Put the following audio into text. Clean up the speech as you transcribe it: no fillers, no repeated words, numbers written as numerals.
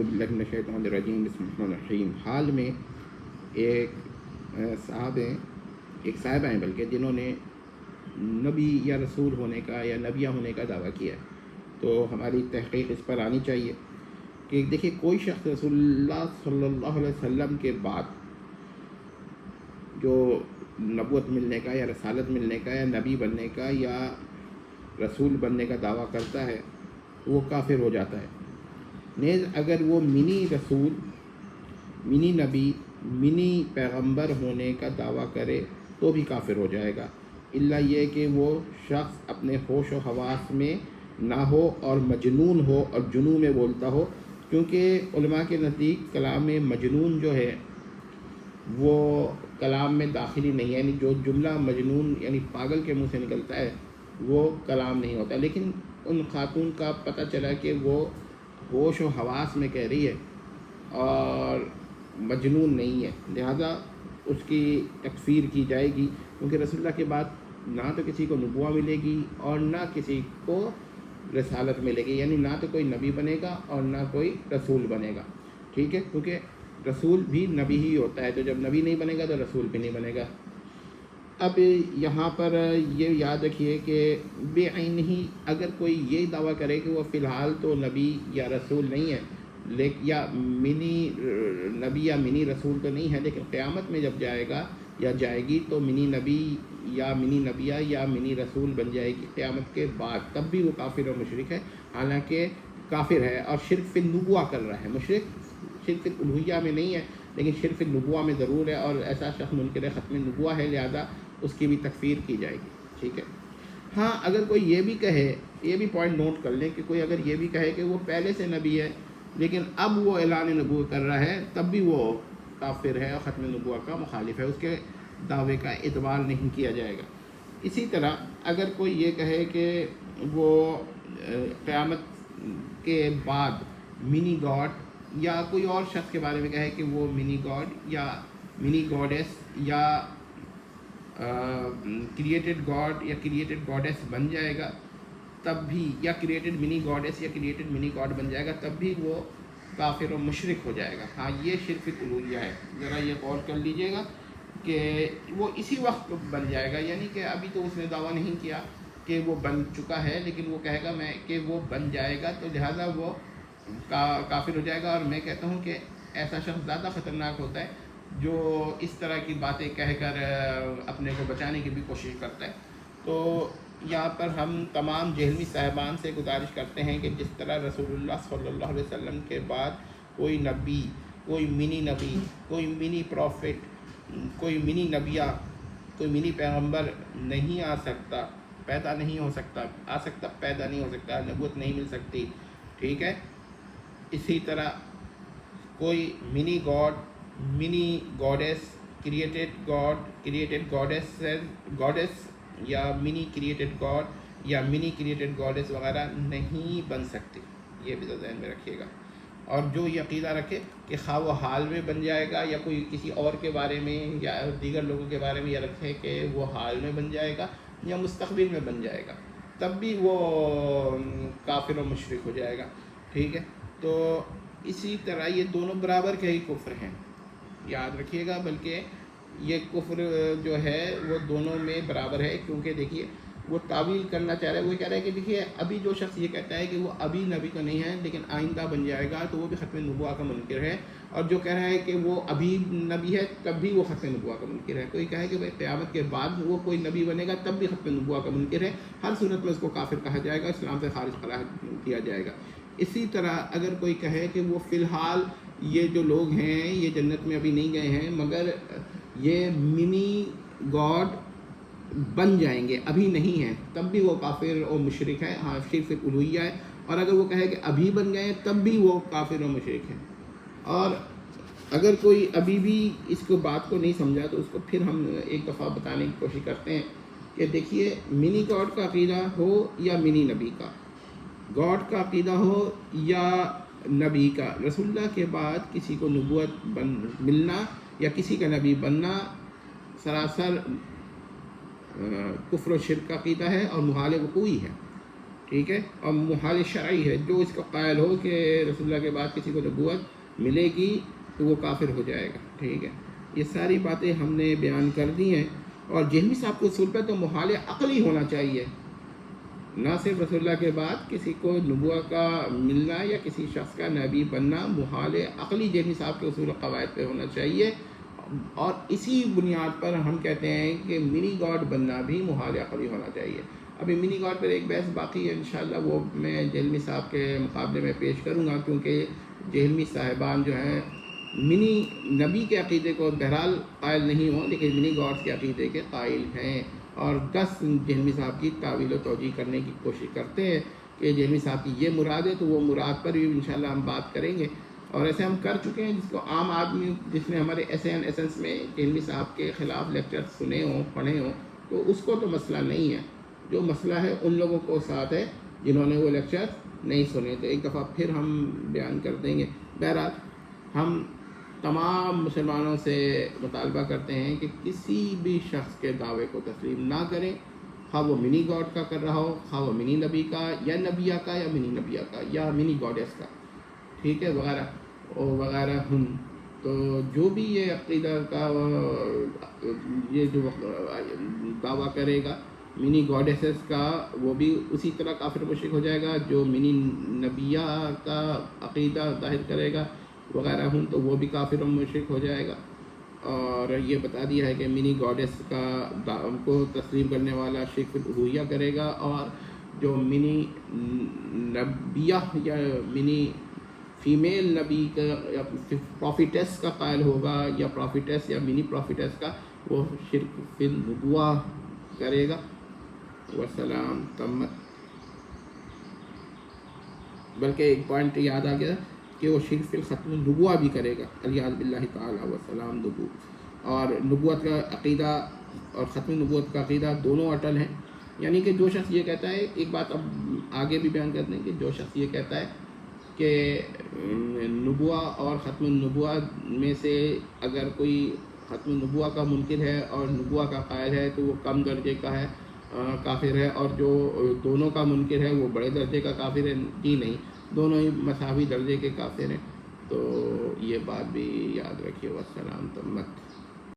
باللہ من الشیطان الرجیم بسم اللہ الرحمن الرحیم۔ حال میں ایک صاحبہ ہیں بلکہ جنہوں نے نبی یا رسول ہونے کا یا نبیہ ہونے کا دعویٰ کیا ہے، تو ہماری تحقیق اس پر آنی چاہیے کہ دیکھیے کوئی شخص رسول اللہ صلی اللہ علیہ وسلم کے بعد جو نبوت ملنے کا یا رسالت ملنے کا یا نبی بننے کا یا رسول بننے کا دعویٰ کرتا ہے وہ کافر ہو جاتا ہے۔ نیز اگر وہ منی رسول، منی نبی، منی پیغمبر ہونے کا دعویٰ کرے تو بھی کافر ہو جائے گا، الا یہ کہ وہ شخص اپنے ہوش و حواس میں نہ ہو اور مجنون ہو اور جنون میں بولتا ہو، کیونکہ علماء کے نزدیک کلام مجنون جو ہے وہ کلام میں داخلی نہیں ہے، یعنی جو جملہ مجنون یعنی پاگل کے منہ سے نکلتا ہے وہ کلام نہیں ہوتا۔ لیکن ان خاتون کا پتہ چلا کہ وہ ہوش و حواس میں کہہ رہی ہے اور مجنون نہیں ہے، لہذا اس کی تکفیر کی جائے گی، کیونکہ رسول اللہ کے بعد نہ تو کسی کو نبوہ ملے گی اور نہ کسی کو رسالت ملے گی، یعنی نہ تو کوئی نبی بنے گا اور نہ کوئی رسول بنے گا، ٹھیک ہے، کیونکہ رسول بھی نبی ہی ہوتا ہے، تو جب نبی نہیں بنے گا تو رسول بھی نہیں بنے گا۔ اب یہاں پر یہ یاد رکھیے کہ بے عین ہی اگر کوئی یہ دعویٰ کرے کہ وہ فی الحال تو نبی یا رسول نہیں ہے، یا منی نبی یا منی رسول تو نہیں ہے، لیکن قیامت میں جب جائے گا یا جائے گی تو منی نبی یا منی نبیہ یا منی رسول بن جائے گی قیامت کے بعد، تب بھی وہ کافر اور مشرک ہے، حالانکہ کافر ہے اور شرک فی النبوہ کر رہا ہے۔ مشرک شرک فی الالوہیہ میں نہیں ہے لیکن شرک فی النبوہ میں ضرور ہے، اور ایسا شخص منکر ختم نبوہ ہے، لہذا اس کی بھی تکفیر کی جائے گی، ٹھیک ہے۔ ہاں اگر کوئی یہ بھی کہے، یہ بھی پوائنٹ نوٹ کر لیں کہ کوئی اگر یہ بھی کہے کہ وہ پہلے سے نبی ہے لیکن اب وہ اعلان نبوت کر رہا ہے، تب بھی وہ کافر ہے اور ختم نبوہ کا مخالف ہے، اس کے دعوے کا اعتبار نہیں کیا جائے گا۔ اسی طرح اگر کوئی یہ کہے کہ وہ قیامت کے بعد منی گاڈ یا کوئی اور شخص کے بارے میں کہے کہ وہ منی گاڈ یا منی گاڈیس یا کریٹڈ گاڈ یا کریٹڈ گاڈیس بن جائے گا، تب بھی، یا کریٹڈ منی گاڈیس یا کریٹڈ منی گاڈ بن جائے گا، تب بھی وہ کافر و مشرک ہو جائے گا۔ ہاں یہ شرک الوہیہ ہے، ذرا یہ غور کر لیجئے گا کہ وہ اسی وقت بن جائے گا، یعنی کہ ابھی تو اس نے دعویٰ نہیں کیا کہ وہ بن چکا ہے، لیکن وہ کہے گا میں کہ وہ بن جائے گا، تو لہٰذا وہ کافر ہو جائے گا۔ اور میں کہتا ہوں کہ ایسا شخص زیادہ خطرناک ہوتا ہے جو اس طرح کی باتیں کہہ کر اپنے کو بچانے کی بھی کوشش کرتا ہے۔ تو یہاں پر ہم تمام جہلمی صاحبان سے گزارش کرتے ہیں کہ جس طرح رسول اللہ صلی اللہ علیہ وسلم کے بعد کوئی نبی، کوئی منی نبی، کوئی منی پروفٹ، کوئی منی نبیہ، کوئی منی پیغمبر نہیں آ سکتا، پیدا نہیں ہو سکتا، آ سکتا پیدا نہیں ہو سکتا، نبوت نہیں مل سکتی، ٹھیک ہے۔ اسی طرح کوئی mini god, mini goddess, created god, created goddess یا منی کریٹڈ گاڈ یا منی کریٹڈ گاڈیس وغیرہ نہیں بن سکتی، یہ بھی ذہن میں رکھیے گا۔ اور جو یہ عقیدہ رکھے کہ خواہ وہ حال میں بن جائے گا یا کوئی کسی اور کے بارے میں یا دیگر لوگوں کے بارے میں یہ رکھے کہ وہ حال میں بن جائے گا یا مستقبل میں بن جائے گا، تب بھی وہ کافر و مشرک ہو جائے گا، ٹھیک ہے۔ تو اسی طرح یہ دونوں برابر کے ہی کفر ہیں، یاد رکھیے گا، بلکہ یہ کفر جو ہے وہ دونوں میں برابر ہے، کیونکہ دیکھیے وہ تعویل کرنا چاہ رہا ہے، وہ کہہ رہا ہے کہ دیکھیے ابھی جو شخص یہ کہتا ہے کہ وہ ابھی نبی تو نہیں ہے لیکن آئندہ بن جائے گا، تو وہ بھی ختم نبوہ کا منکر ہے، اور جو کہہ رہا ہے کہ وہ ابھی نبی ہے تب بھی وہ ختم نبوہ کا منکر ہے۔ کوئی کہے کہ بھائی قیامت کے بعد وہ کوئی نبی بنے گا تب بھی ختم نبوہ کا منکر ہے، ہر صورت میں اس کو کافر کہا جائے گا، اسلام سے خارج قرار کیا جائے گا۔ اسی طرح اگر کوئی کہے کہ وہ فی الحال یہ جو لوگ ہیں یہ جنت میں ابھی نہیں گئے ہیں مگر یہ منی گاڈ بن جائیں گے، ابھی نہیں ہیں، تب بھی وہ کافر اور مشرک ہے، ہاں شرک الوہیہ ہے۔ اور اگر وہ کہے کہ ابھی بن گئے تب بھی وہ کافر اور مشرک ہے۔ اور اگر کوئی ابھی بھی اس کو بات کو نہیں سمجھا تو اس کو پھر ہم ایک دفعہ بتانے کی کوشش کرتے ہیں کہ دیکھیے منی گاڈ کا عقیدہ ہو یا منی نبی کا، گاڈ کا عقیدہ ہو یا نبی کا، رسول اللہ کے بعد کسی کو نبوت ملنا یا کسی کا نبی بننا سراسر کفر و شرک کا عقیدہ ہے اور محال وقوعی ہے، ٹھیک ہے، اور محال شرعی ہے، جو اس کا قائل ہو کہ رسول اللہ کے بعد کسی کو نبوت ملے گی تو وہ کافر ہو جائے گا، ٹھیک ہے۔ یہ ساری باتیں ہم نے بیان کر دی ہیں، اور جہمی صاحب کے اصول پہ تو محال عقلی ہونا چاہیے، نہ صرف رسول اللہ کے بعد کسی کو نبوت کا ملنا یا کسی شخص کا نبی بننا محال عقلی جہمی صاحب کے اصول و قواعد پہ ہونا چاہیے، اور اسی بنیاد پر ہم کہتے ہیں کہ منی گاڈ بننا بھی محال عقلی ہونا چاہیے۔ ابھی منی گاڈ پر ایک بحث باقی ہے، انشاءاللہ وہ میں جہلمی صاحب کے مقابلے میں پیش کروں گا، کیونکہ جہلمی صاحبان جو ہیں منی نبی کے عقیدے کو بہرحال قائل نہیں ہوں، لیکن منی گاڈس کے عقیدے کے قائل ہیں، اور 10 جہلمی صاحب کی تعویل و توجیہ کرنے کی کوشش کرتے ہیں کہ جہلمی صاحب کی یہ مراد ہے، تو وہ مراد پر بھی انشاءاللہ ہم بات کریں گے، اور ایسے ہم کر چکے ہیں، جس کو عام آدمی جس نے ہمارے ایسنس میں جہلمی صاحب کے خلاف لیکچر سنے ہوں پڑھے ہوں تو اس کو تو مسئلہ نہیں ہے، جو مسئلہ ہے ان لوگوں کو ساتھ ہے جنہوں نے وہ لیکچر نہیں سنے، تو ایک دفعہ پھر ہم بیان کر دیں گے۔ بہرحال ہم تمام مسلمانوں سے مطالبہ کرتے ہیں کہ کسی بھی شخص کے دعوے کو تسلیم نہ کریں، خواہ وہ منی گاڈ کا کر رہا ہو، خواہ وہ منی نبی کا یا نبیہ کا یا منی نبیہ کا یا منی گاڈیس کا، ٹھیک ہے، وغیرہ وغیرہ ہم تو جو بھی یہ عقیدہ کا یہ جو دعویٰ کرے گا منی گاڈیسز کا، وہ بھی اسی طرح کافر مشرک ہو جائے گا، جو منی نبیہ کا عقیدہ ظاہر کرے گا وغیرہ ہوں تو وہ بھی کافر و مشرک ہو جائے گا۔ اور یہ بتا دیا ہے کہ منی گاڈیس کا کو تسلیم کرنے والا شرک الوہیہ کرے گا، اور جو منی نبیہ یا منی فیمیل نبی کا یا پروفیٹس کا قائل ہوگا، یا پروفیٹس یا منی پروفیٹس کا، وہ شرک فی النبوہ کرے گا۔ والسلام تمت، بلکہ ایک پوائنٹ یاد آ گیا کہ وہ شرک فی الختم النبوہ بھی کرے گا، الیاذ باللہ تعالی، والسلام نبوت، اور نبوت کا عقیدہ اور ختم نبوت کا عقیدہ دونوں اٹل ہیں، یعنی کہ جو شخص یہ کہتا ہے، ایک بات اب آگے بھی بیان کرتے ہیں کہ جو شخص یہ کہتا ہے کہ نبوہ اور ختم النبوہ میں سے اگر کوئی ختم النبوہ کا منکر ہے اور نبوہ کا قائل ہے تو وہ کم درجے کا ہے، کافر ہے، اور جو دونوں کا منکر ہے وہ بڑے درجے کا کافر ہے، جی نہیں، دونوں ہی مساوی درجے کے کافر ہیں، تو یہ بات بھی یاد رکھیے۔ والسلام تمت۔